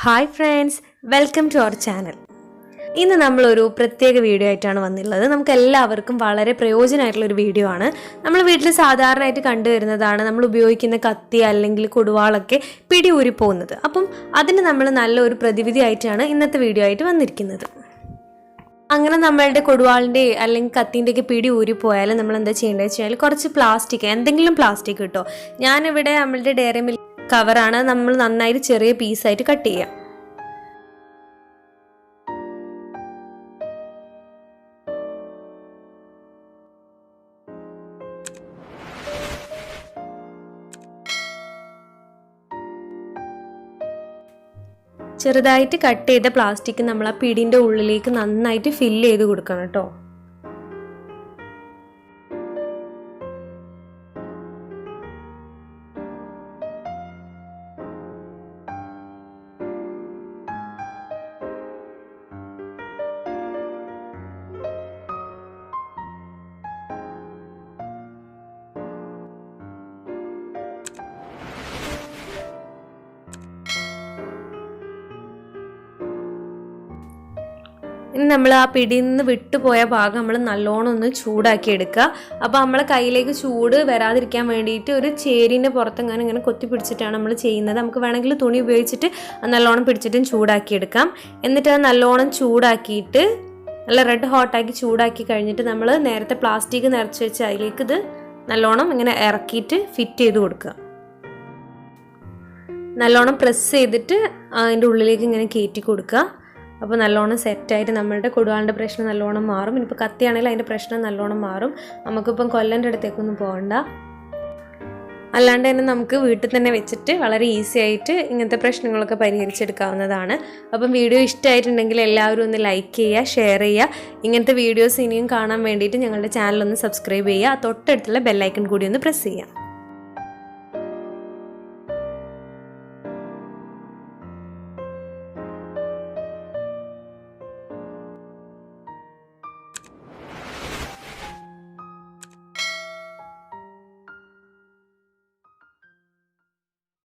Hi friends, welcome to our channel. ഇന്ന് നമ്മളൊരു പ്രത്യേക വീഡിയോ ആയിട്ടാണ് വന്നിട്ടുള്ളത്. നമുക്ക് എല്ലാവർക്കും വളരെ പ്രയോജനമായിട്ടുള്ളൊരു വീഡിയോ ആണ്. നമ്മൾ വീട്ടിൽ സാധാരണയായിട്ട് കണ്ടുവരുന്നതാണ് നമ്മൾ ഉപയോഗിക്കുന്ന കത്തി അല്ലെങ്കിൽ കൊടുവാളൊക്കെ പിടി ഊരിപ്പോകുന്നത്. അപ്പം അതിന് നമ്മൾ നല്ലൊരു പ്രതിവിധി ആയിട്ടാണ് ഇന്നത്തെ വീഡിയോ ആയിട്ട് വന്നിരിക്കുന്നത്. അങ്ങനെ നമ്മളുടെ കൊടുവാളിൻ്റെ അല്ലെങ്കിൽ കത്തിൻ്റെയൊക്കെ പിടി ഊരിപ്പോയാൽ നമ്മൾ എന്താ ചെയ്യേണ്ടത് വെച്ചാൽ കുറച്ച് പ്ലാസ്റ്റിക്, എന്തെങ്കിലും പ്ലാസ്റ്റിക് കിട്ടോ. ഞാനിവിടെ നമ്മളുടെ ഡയറി മിൽക്ക് കവറാണ് നമ്മൾ നന്നായിട്ട് ചെറിയ പീസായിട്ട് കട്ട് ചെയ്യാം. ചെറുതായിട്ട് കട്ട് ചെയ്ത പ്ലാസ്റ്റിക് നമ്മൾ ആ പിടിൻ്റെ ഉള്ളിലേക്ക് നന്നായിട്ട് ഫില്ല് ചെയ്ത് കൊടുക്കണം കേട്ടോ. ഇനി നമ്മൾ ആ പിടിയിൽ നിന്ന് വിട്ടുപോയ ഭാഗം നമ്മൾ നല്ലോണം ഒന്ന് ചൂടാക്കി എടുക്കുക. അപ്പോൾ നമ്മളെ കയ്യിലേക്ക് ചൂട് വരാതിരിക്കാൻ വേണ്ടിയിട്ട് ഒരു ചേരിൻ്റെ പുറത്തെങ്ങാനും ഇങ്ങനെ കൊത്തി പിടിച്ചിട്ടാണ് നമ്മൾ ചെയ്യുന്നത്. നമുക്ക് വേണമെങ്കിൽ തുണി ഉപയോഗിച്ചിട്ട് നല്ലോണം പിടിച്ചിട്ടും ചൂടാക്കിയെടുക്കാം. എന്നിട്ട് അത് നല്ലോണം ചൂടാക്കിയിട്ട് നല്ല റെഡ് ഹോട്ടാക്കി ചൂടാക്കി കഴിഞ്ഞിട്ട് നമ്മൾ നേരത്തെ പ്ലാസ്റ്റിക് നിറച്ച് വെച്ച് അതിലേക്ക് ഇത് നല്ലോണം ഇങ്ങനെ ഇറക്കിയിട്ട് ഫിറ്റ് ചെയ്ത് കൊടുക്കുക. നല്ലോണം പ്രസ് ചെയ്തിട്ട് അതിൻ്റെ ഉള്ളിലേക്ക് ഇങ്ങനെ കയറ്റി കൊടുക്കുക. അപ്പോൾ നല്ലോണം സെറ്റായിട്ട് നമ്മളുടെ കൊടുവാളിൻ്റെ പ്രശ്നം നല്ലോണം മാറും. ഇനിയിപ്പോൾ കത്തിയാണെങ്കിൽ അതിൻ്റെ പ്രശ്നം നല്ലോണം മാറും. നമുക്കിപ്പം കൊല്ലൻ്റെ അടുത്തേക്കൊന്നും പോകണ്ട. അല്ലാണ്ട് തന്നെ നമുക്ക് വീട്ടിൽ തന്നെ വെച്ചിട്ട് വളരെ ഈസി ആയിട്ട് ഇങ്ങനത്തെ പ്രശ്നങ്ങളൊക്കെ പരിഹരിച്ചെടുക്കാവുന്നതാണ്. അപ്പം വീഡിയോ ഇഷ്ടമായിട്ടുണ്ടെങ്കിൽ എല്ലാവരും ഒന്ന് ലൈക്ക് ചെയ്യുക, ഷെയർ ചെയ്യുക. ഇങ്ങനത്തെ വീഡിയോസ് ഇനിയും കാണാൻ വേണ്ടിയിട്ട് ഞങ്ങളുടെ ചാനൽ ഒന്ന് സബ്സ്ക്രൈബ് ചെയ്യുക. തൊട്ടടുത്തുള്ള ബെല്ലൈക്കൺ കൂടി ഒന്ന് പ്രസ് ചെയ്യുക.